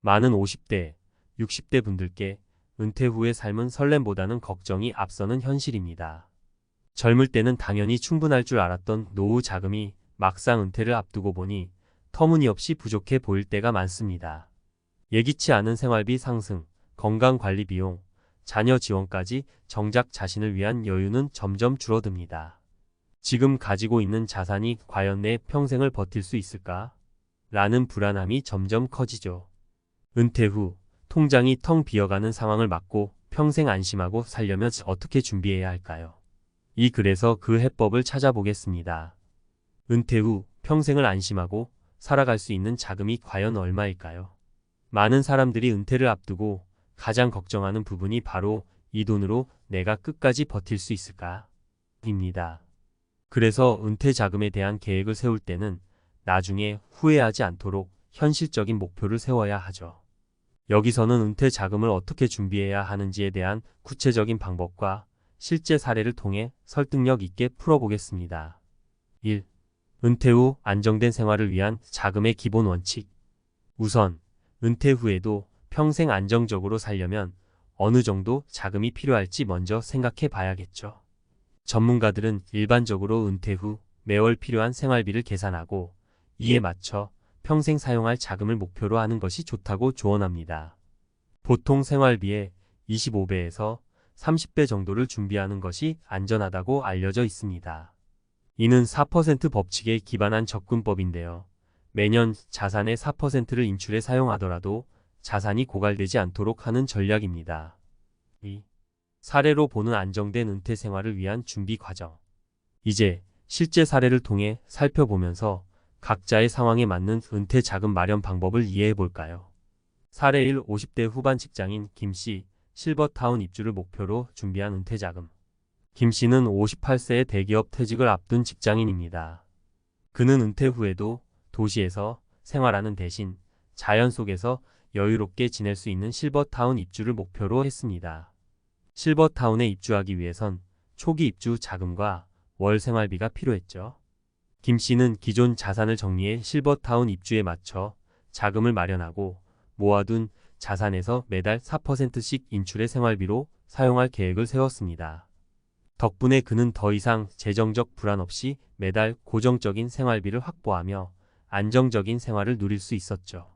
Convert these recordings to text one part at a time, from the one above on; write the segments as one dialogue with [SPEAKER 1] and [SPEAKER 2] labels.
[SPEAKER 1] 많은 50대, 60대 분들께 은퇴 후의 삶은 설렘보다는 걱정이 앞서는 현실입니다. 젊을 때는 당연히 충분할 줄 알았던 노후 자금이 막상 은퇴를 앞두고 보니 터무니없이 부족해 보일 때가 많습니다. 예기치 않은 생활비 상승, 건강관리 비용, 자녀 지원까지 정작 자신을 위한 여유는 점점 줄어듭니다. 지금 가지고 있는 자산이 과연 내 평생을 버틸 수 있을까? 라는 불안함이 점점 커지죠. 은퇴 후 통장이 텅 비어가는 상황을 막고 평생 안심하고 살려면 어떻게 준비해야 할까요? 이 글에서 그 해법을 찾아보겠습니다. 은퇴 후 평생을 안심하고 살아갈 수 있는 자금이 과연 얼마일까요? 많은 사람들이 은퇴를 앞두고 가장 걱정하는 부분이 바로 이 돈으로 내가 끝까지 버틸 수 있을까? 입니다. 그래서 은퇴 자금에 대한 계획을 세울 때는 나중에 후회하지 않도록 현실적인 목표를 세워야 하죠. 여기서는 은퇴 자금을 어떻게 준비해야 하는지에 대한 구체적인 방법과 실제 사례를 통해 설득력 있게 풀어보겠습니다. 1. 은퇴 후 안정된 생활을 위한 자금의 기본 원칙. 우선 은퇴 후에도 평생 안정적으로 살려면 어느 정도 자금이 필요할지 먼저 생각해 봐야겠죠. 전문가들은 일반적으로 은퇴 후 매월 필요한 생활비를 계산하고 이에 맞춰 평생 사용할 자금을 목표로 하는 것이 좋다고 조언합니다. 보통 생활비의 25배에서 30배 정도를 준비하는 것이 안전하다고 알려져 있습니다. 이는 4% 법칙에 기반한 접근법인데요. 매년 자산의 4%를 인출해 사용하더라도 자산이 고갈되지 않도록 하는 전략입니다. 2. 사례로 보는 안정된 은퇴 생활을 위한 준비 과정. 이제 실제 사례를 통해 살펴보면서 각자의 상황에 맞는 은퇴 자금 마련 방법을 이해해 볼까요? 사례 1. 50대 후반 직장인 김씨, 실버타운 입주를 목표로 준비한 은퇴 자금. 김씨는 58세에 대기업 퇴직을 앞둔 직장인입니다. 그는 은퇴 후에도 도시에서 생활하는 대신 자연 속에서 여유롭게 지낼 수 있는 실버타운 입주를 목표로 했습니다. 실버타운에 입주하기 위해선 초기 입주 자금과 월 생활비가 필요했죠. 김씨는 기존 자산을 정리해 실버타운 입주에 맞춰 자금을 마련하고 모아둔 자산에서 매달 4%씩 인출해 생활비로 사용할 계획을 세웠습니다. 덕분에 그는 더 이상 재정적 불안 없이 매달 고정적인 생활비를 확보하며 안정적인 생활을 누릴 수 있었죠.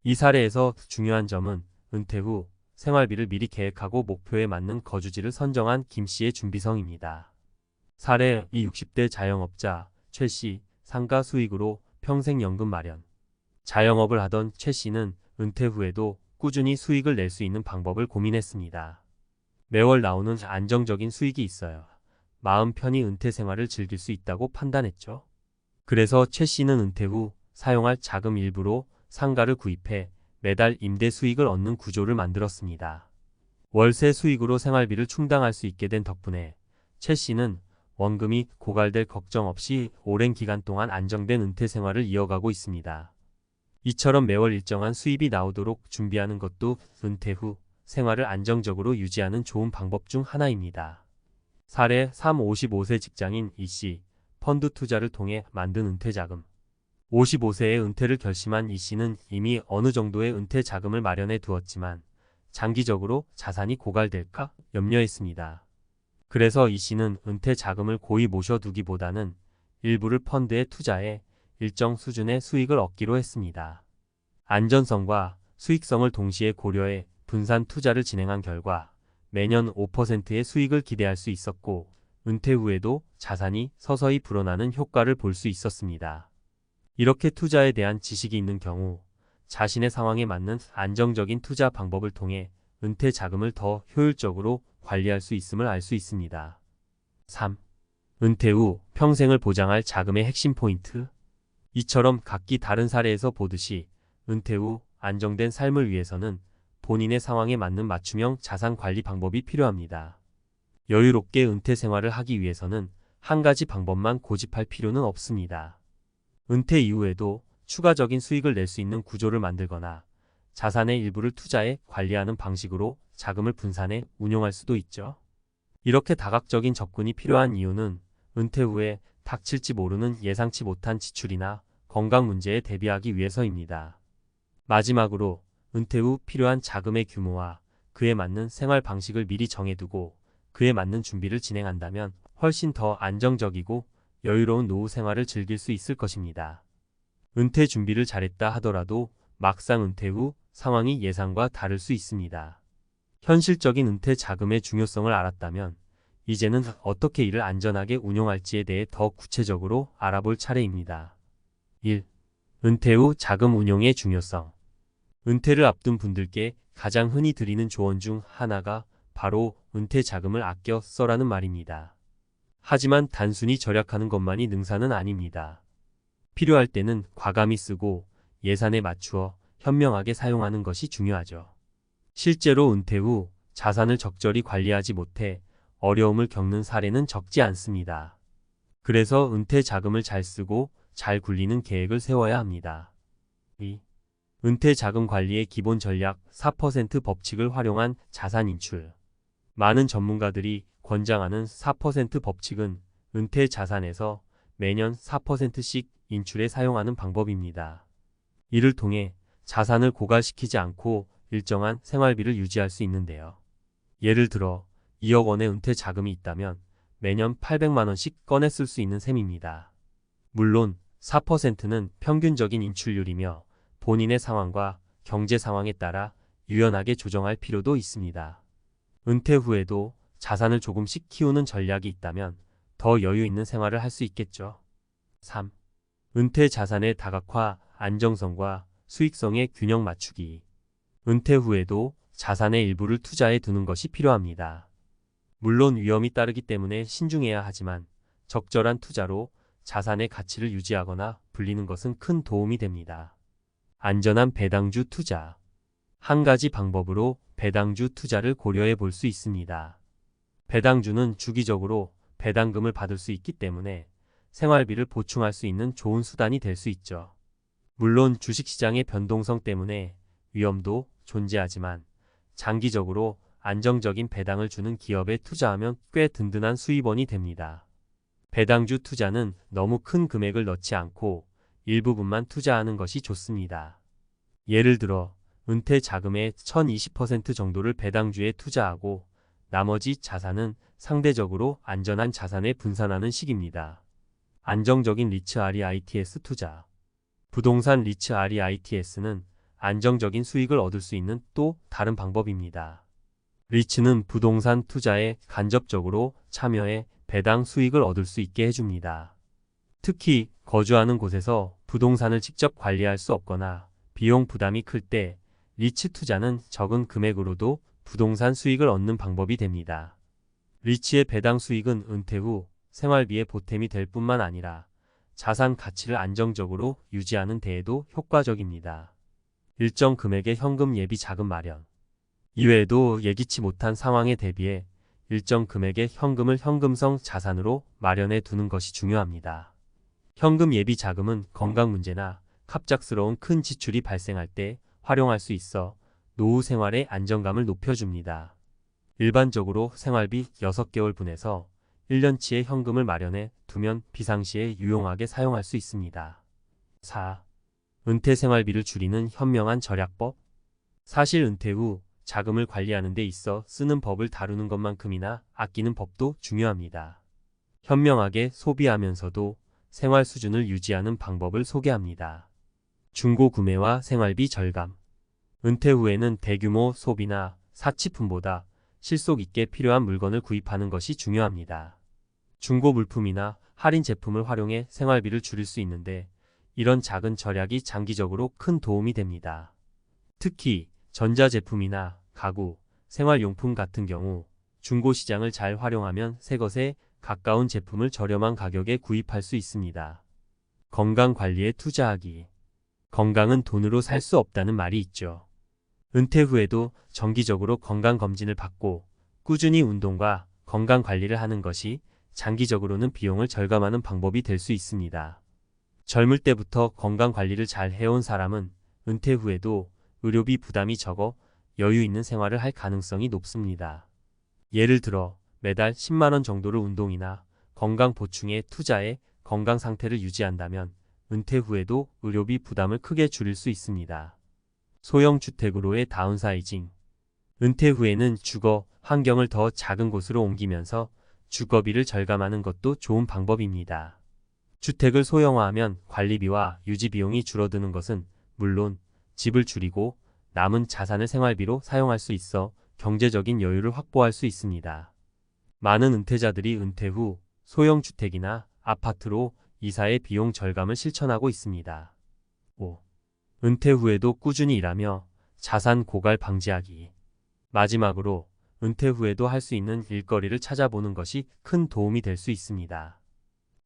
[SPEAKER 1] 이 사례에서 중요한 점은 은퇴 후 생활비를 미리 계획하고 목표에 맞는 거주지를 선정한 김씨의 준비성입니다. 사례 2. 60대 자영업자 최씨, 상가 수익으로 평생 연금 마련. 자영업을 하던 최씨는 은퇴 후에도 꾸준히 수익을 낼 수 있는 방법을 고민했습니다. 매월 나오는 안정적인 수익이 있어요. 마음 편히 은퇴 생활을 즐길 수 있다고 판단했죠. 그래서 최씨는 은퇴 후 사용할 자금 일부로 상가를 구입해 매달 임대 수익을 얻는 구조를 만들었습니다. 월세 수익으로 생활비를 충당할 수 있게 된 덕분에 최씨는 원금이 고갈될 걱정 없이 오랜 기간 동안 안정된 은퇴 생활을 이어가고 있습니다. 이처럼 매월 일정한 수입이 나오도록 준비하는 것도 은퇴 후 생활을 안정적으로 유지하는 좋은 방법 중 하나입니다. 사례 3. 55세 직장인 이씨, 펀드 투자를 통해 만든 은퇴 자금. 55세에 은퇴를 결심한 이씨는 이미 어느 정도의 은퇴 자금을 마련해 두었지만 장기적으로 자산이 고갈될까 염려했습니다. 그래서 이씨는 은퇴 자금을 고이 모셔두기보다는 일부를 펀드에 투자해 일정 수준의 수익을 얻기로 했습니다. 안전성과 수익성을 동시에 고려해 분산 투자를 진행한 결과 매년 5%의 수익을 기대할 수 있었고 은퇴 후에도 자산이 서서히 불어나는 효과를 볼 수 있었습니다. 이렇게 투자에 대한 지식이 있는 경우 자신의 상황에 맞는 안정적인 투자 방법을 통해 은퇴 자금을 더 효율적으로 관리할 수 있음을 알 수 있습니다. 3. 은퇴 후 평생을 보장할 자금의 핵심 포인트. 이처럼 각기 다른 사례에서 보듯이 은퇴 후 안정된 삶을 위해서는 본인의 상황에 맞는 맞춤형 자산 관리 방법이 필요합니다. 여유롭게 은퇴 생활을 하기 위해서는 한 가지 방법만 고집할 필요는 없습니다. 은퇴 이후에도 추가적인 수익을 낼 수 있는 구조를 만들거나 자산의 일부를 투자해 관리하는 방식으로 자금을 분산해 운용할 수도 있죠. 이렇게 다각적인 접근이 필요한 이유는 은퇴 후에 닥칠지 모르는 예상치 못한 지출이나 건강 문제에 대비하기 위해서입니다. 마지막으로 은퇴 후 필요한 자금의 규모와 그에 맞는 생활 방식을 미리 정해두고 그에 맞는 준비를 진행한다면 훨씬 더 안정적이고 여유로운 노후 생활을 즐길 수 있을 것입니다. 은퇴 준비를 잘했다 하더라도 막상 은퇴 후 상황이 예상과 다를 수 있습니다. 현실적인 은퇴 자금의 중요성을 알았다면 이제는 어떻게 이를 안전하게 운용할지에 대해 더 구체적으로 알아볼 차례입니다. 1. 은퇴 후 자금 운용의 중요성. 은퇴를 앞둔 분들께 가장 흔히 드리는 조언 중 하나가 바로 은퇴 자금을 아껴 써라는 말입니다. 하지만 단순히 절약하는 것만이 능사는 아닙니다. 필요할 때는 과감히 쓰고 예산에 맞추어 현명하게 사용하는 것이 중요하죠. 실제로 은퇴 후 자산을 적절히 관리하지 못해 어려움을 겪는 사례는 적지 않습니다. 그래서 은퇴 자금을 잘 쓰고 잘 굴리는 계획을 세워야 합니다. 2. 은퇴 자금 관리의 기본 전략 4% 법칙을 활용한 자산 인출. 많은 전문가들이 권장하는 4% 법칙은 은퇴 자산에서 매년 4%씩 인출에 사용하는 방법입니다. 이를 통해 자산을 고갈시키지 않고 일정한 생활비를 유지할 수 있는데요. 예를 들어 2억 원의 은퇴 자금이 있다면 매년 800만 원씩 꺼내 쓸 수 있는 셈입니다. 물론 4%는 평균적인 인출률이며 본인의 상황과 경제 상황에 따라 유연하게 조정할 필요도 있습니다. 은퇴 후에도 자산을 조금씩 키우는 전략이 있다면 더 여유 있는 생활을 할 수 있겠죠. 3. 은퇴 자산의 다각화, 안정성과 수익성의 균형 맞추기. 은퇴 후에도 자산의 일부를 투자해 두는 것이 필요합니다. 물론 위험이 따르기 때문에 신중해야 하지만 적절한 투자로 자산의 가치를 유지하거나 불리는 것은 큰 도움이 됩니다. 안전한 배당주 투자. 한 가지 방법으로 배당주 투자를 고려해 볼 수 있습니다. 배당주는 주기적으로 배당금을 받을 수 있기 때문에 생활비를 보충할 수 있는 좋은 수단이 될 수 있죠. 물론 주식시장의 변동성 때문에 위험도 존재하지만 장기적으로 안정적인 배당을 주는 기업에 투자하면 꽤 든든한 수입원이 됩니다. 배당주 투자는 너무 큰 금액을 넣지 않고 일부분만 투자하는 것이 좋습니다. 예를 들어 은퇴 자금의 1020% 정도를 배당주에 투자하고 나머지 자산은 상대적으로 안전한 자산에 분산하는 식입니다. 안정적인 리츠 REITs 투자. 부동산 리츠 REITs는 안정적인 수익을 얻을 수 있는 또 다른 방법입니다. 리츠는 부동산 투자에 간접적으로 참여해 배당 수익을 얻을 수 있게 해줍니다. 특히 거주하는 곳에서 부동산을 직접 관리할 수 없거나 비용 부담이 클 때 리츠 투자는 적은 금액으로도 부동산 수익을 얻는 방법이 됩니다. 리츠의 배당 수익은 은퇴 후 생활비의 보탬이 될 뿐만 아니라 자산 가치를 안정적으로 유지하는 데에도 효과적입니다. 일정 금액의 현금 예비 자금 마련. 이외에도 예기치 못한 상황에 대비해 일정 금액의 현금을 현금성 자산으로 마련해 두는 것이 중요합니다. 현금 예비 자금은 건강 문제나 갑작스러운 큰 지출이 발생할 때 활용할 수 있어 노후 생활의 안정감을 높여줍니다. 일반적으로 생활비 6개월분에서 1년치의 현금을 마련해 두면 비상시에 유용하게 사용할 수 있습니다. 4. 은퇴 생활비를 줄이는 현명한 절약법. 사실 은퇴 후 자금을 관리하는 데 있어 쓰는 법을 다루는 것만큼이나 아끼는 법도 중요합니다. 현명하게 소비하면서도 생활 수준을 유지하는 방법을 소개합니다. 중고 구매와 생활비 절감. 은퇴 후에는 대규모 소비나 사치품보다 실속 있게 필요한 물건을 구입하는 것이 중요합니다. 중고 물품이나 할인 제품을 활용해 생활비를 줄일 수 있는데 이런 작은 절약이 장기적으로 큰 도움이 됩니다. 특히 전자제품이나 가구, 생활용품 같은 경우 중고시장을 잘 활용하면 새것에 가까운 제품을 저렴한 가격에 구입할 수 있습니다. 건강관리에 투자하기. 건강은 돈으로 살 수 없다는 말이 있죠. 은퇴 후에도 정기적으로 건강검진을 받고 꾸준히 운동과 건강관리를 하는 것이 장기적으로는 비용을 절감하는 방법이 될 수 있습니다. 젊을 때부터 건강관리를 잘 해온 사람은 은퇴 후에도 의료비 부담이 적어 여유 있는 생활을 할 가능성이 높습니다. 예를 들어 매달 10만 원 정도를 운동이나 건강 보충에 투자해 건강 상태를 유지한다면 은퇴 후에도 의료비 부담을 크게 줄일 수 있습니다. 소형 주택으로의 다운사이징. 은퇴 후에는 주거 환경을 더 작은 곳으로 옮기면서 주거비를 절감하는 것도 좋은 방법입니다. 주택을 소형화하면 관리비와 유지비용이 줄어드는 것은 물론 집을 줄이고 남은 자산을 생활비로 사용할 수 있어 경제적인 여유를 확보할 수 있습니다. 많은 은퇴자들이 은퇴 후 소형 주택이나 아파트로 이사의 비용 절감을 실천하고 있습니다. 5. 은퇴 후에도 꾸준히 일하며 자산 고갈 방지하기. 마지막으로 은퇴 후에도 할 수 있는 일거리를 찾아보는 것이 큰 도움이 될 수 있습니다.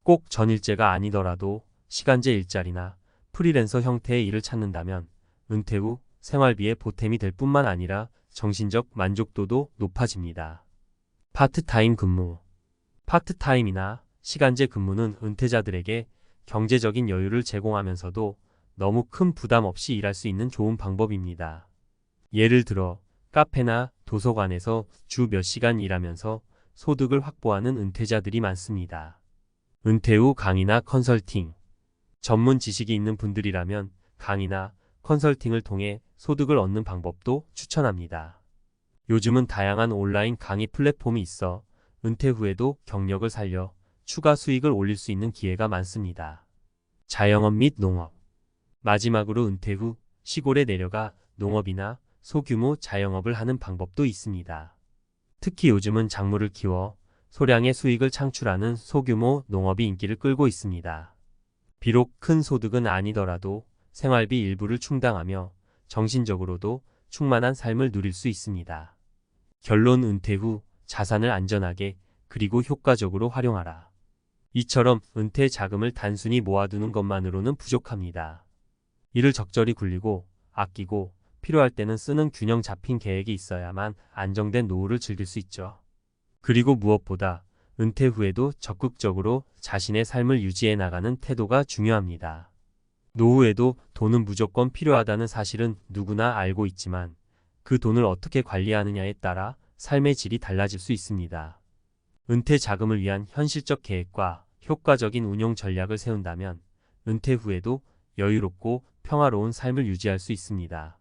[SPEAKER 1] 꼭 전일제가 아니더라도 시간제 일자리나 프리랜서 형태의 일을 찾는다면 은퇴 후 생활비에 보탬이 될 뿐만 아니라 정신적 만족도도 높아집니다. 파트타임 근무. 파트타임이나 시간제 근무는 은퇴자들에게 경제적인 여유를 제공하면서도 너무 큰 부담 없이 일할 수 있는 좋은 방법입니다. 예를 들어 카페나 도서관에서 주 몇 시간 일하면서 소득을 확보하는 은퇴자들이 많습니다. 은퇴 후 강의나 컨설팅. 전문 지식이 있는 분들이라면 강의나 컨설팅을 통해 소득을 얻는 방법도 추천합니다. 요즘은 다양한 온라인 강의 플랫폼이 있어 은퇴 후에도 경력을 살려 추가 수익을 올릴 수 있는 기회가 많습니다. 자영업 및 농업. 마지막으로 은퇴 후 시골에 내려가 농업이나 소규모 자영업을 하는 방법도 있습니다. 특히 요즘은 작물을 키워 소량의 수익을 창출하는 소규모 농업이 인기를 끌고 있습니다. 비록 큰 소득은 아니더라도 생활비 일부를 충당하며 정신적으로도 충만한 삶을 누릴 수 있습니다. 결론 은퇴 후 자산을 안전하게 그리고 효과적으로 활용하라. 이처럼 은퇴 자금을 단순히 모아두는 것만으로는 부족합니다. 이를 적절히 굴리고 아끼고 필요할 때는 쓰는 균형 잡힌 계획이 있어야만 안정된 노후를 즐길 수 있죠. 그리고 무엇보다 은퇴 후에도 적극적으로 자신의 삶을 유지해 나가는 태도가 중요합니다. 노후에도 돈은 무조건 필요하다는 사실은 누구나 알고 있지만 그 돈을 어떻게 관리하느냐에 따라 삶의 질이 달라질 수 있습니다. 은퇴 자금을 위한 현실적 계획과 효과적인 운용 전략을 세운다면 은퇴 후에도 여유롭고 평화로운 삶을 유지할 수 있습니다.